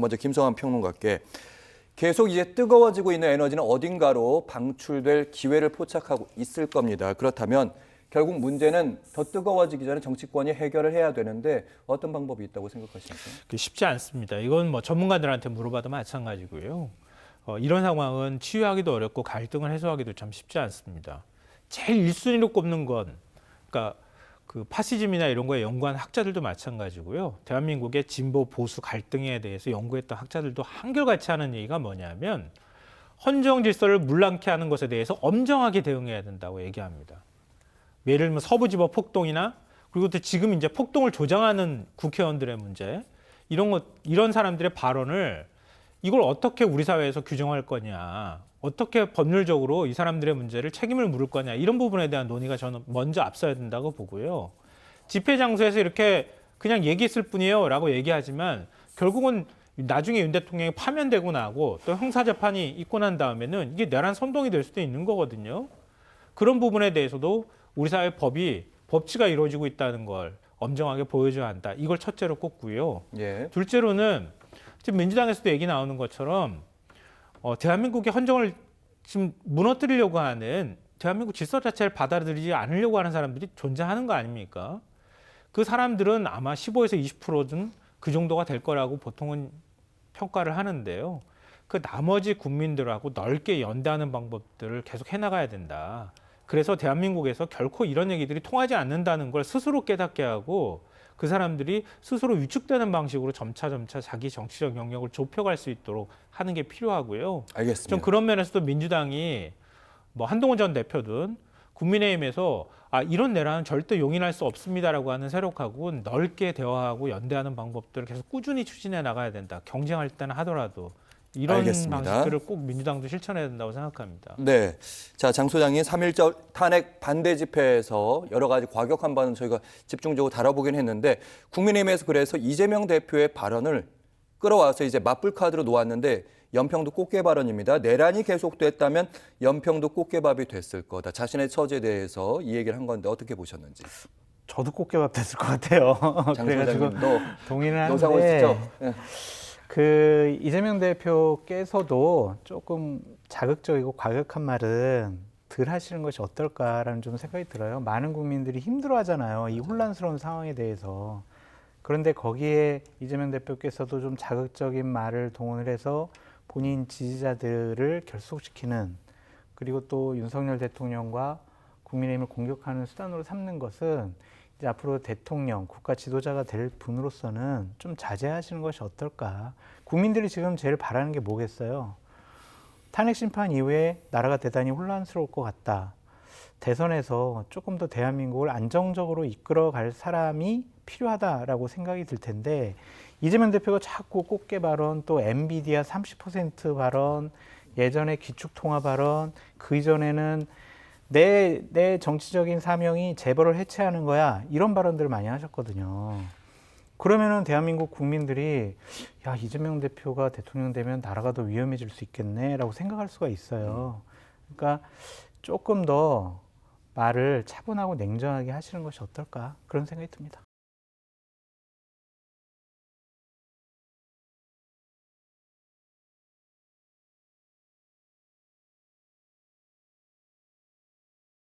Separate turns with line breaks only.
먼저 김성환 평론가께 계속 이제 뜨거워지고 있는 에너지는 어딘가로 방출될 기회를 포착하고 있을 겁니다. 그렇다면 결국 문제는 더 뜨거워지기 전에 정치권이 해결을 해야 되는데 어떤 방법이 있다고 생각하십니까?
쉽지 않습니다. 이건 뭐 전문가들한테 물어봐도 마찬가지고요. 이런 상황은 치유하기도 어렵고 갈등을 해소하기도 참 쉽지 않습니다. 제일 1순위로 꼽는 건, 그러니까 그 파시즘이나 이런 거에 연구한 학자들도 마찬가지고요. 대한민국의 진보 보수 갈등에 대해서 연구했던 학자들도 한결같이 하는 얘기가 뭐냐면 헌정 질서를 물랑케 하는 것에 대해서 엄정하게 대응해야 된다고 얘기합니다. 예를 들면 서부지법 폭동이나 그리고 또 지금 이제 폭동을 조장하는 국회의원들의 문제, 이런 사람들의 발언을 이걸 어떻게 우리 사회에서 규정할 거냐, 어떻게 법률적으로 이 사람들의 문제를 책임을 물을 거냐, 이런 부분에 대한 논의가 저는 먼저 앞서야 된다고 보고요. 집회 장소에서 이렇게 그냥 얘기했을 뿐이에요 라고 얘기하지만 결국은 나중에 윤 대통령이 파면되고 나고 또 형사재판이 있고 난 다음에는 이게 내란 선동이 될 수도 있는 거거든요. 그런 부분에 대해서도 우리 사회 법치가 이루어지고 있다는 걸 엄정하게 보여줘야 한다. 이걸 첫째로 꼽고요.
예.
둘째로는 지금 민주당에서도 얘기 나오는 것처럼 대한민국의 헌정을 지금 무너뜨리려고 하는, 대한민국 질서 자체를 받아들이지 않으려고 하는 사람들이 존재하는 거 아닙니까? 그 사람들은 아마 15에서 20%는 그 정도가 될 거라고 보통은 평가를 하는데요. 그 나머지 국민들하고 넓게 연대하는 방법들을 계속 해나가야 된다. 그래서 대한민국에서 결코 이런 얘기들이 통하지 않는다는 걸 스스로 깨닫게 하고 그 사람들이 스스로 위축되는 방식으로 점차 자기 정치적 영역을 좁혀갈 수 있도록 하는 게 필요하고요.
알겠습니다.
좀 그런 면에서도 민주당이 뭐 한동훈 전 대표든 국민의힘에서 이런 내란은 절대 용인할 수 없습니다라고 하는 세력하고 넓게 대화하고 연대하는 방법들을 계속 꾸준히 추진해 나가야 된다. 경쟁할 때는 하더라도. 이런
알겠습니다.
방식들을 꼭 민주당도 실천해야 된다고 생각합니다.
네. 자, 장 소장님 3.1절 탄핵 반대 집회에서 여러 가지 과격한 발언 저희가 집중적으로 다뤄보긴 했는데 국민의힘에서 그래서 이재명 대표의 발언을 끌어와서 이제 맞불 카드로 놓았는데 연평도 꽃게 발언입니다. 내란이 계속됐다면 연평도 꽃게밥이 됐을 거다. 자신의 처지에 대해서 이 얘기를 한 건데 어떻게 보셨는지.
저도 꽃게밥 됐을 것 같아요.
장
그래가지고
소장님도
동의는
노사고
하는데
있죠? 네.
그 이재명 대표께서도 조금 자극적이고 과격한 말은 덜 하시는 것이 어떨까라는 좀 생각이 들어요. 많은 국민들이 힘들어하잖아요. 이 혼란스러운 상황에 대해서. 그런데 거기에 이재명 대표께서도 좀 자극적인 말을 동원을 해서 본인 지지자들을 결속시키는, 그리고 또 윤석열 대통령과 국민의힘을 공격하는 수단으로 삼는 것은 이제 앞으로 대통령, 국가 지도자가 될 분으로서는 좀 자제하시는 것이 어떨까. 국민들이 지금 제일 바라는 게 뭐겠어요? 탄핵 심판 이후에 나라가 대단히 혼란스러울 것 같다. 대선에서 조금 더 대한민국을 안정적으로 이끌어갈 사람이 필요하다라고 생각이 들 텐데, 이재명 대표가 자꾸 꽃게 발언, 또 엔비디아 30% 발언, 예전에 기축통화 발언, 그 이전에는 내 정치적인 사명이 재벌을 해체하는 거야, 이런 발언들을 많이 하셨거든요. 그러면은 대한민국 국민들이 이재명 대표가 대통령 되면 나라가 더 위험해질 수 있겠네라고 생각할 수가 있어요. 그러니까 조금 더 말을 차분하고 냉정하게 하시는 것이 어떨까, 그런 생각이 듭니다.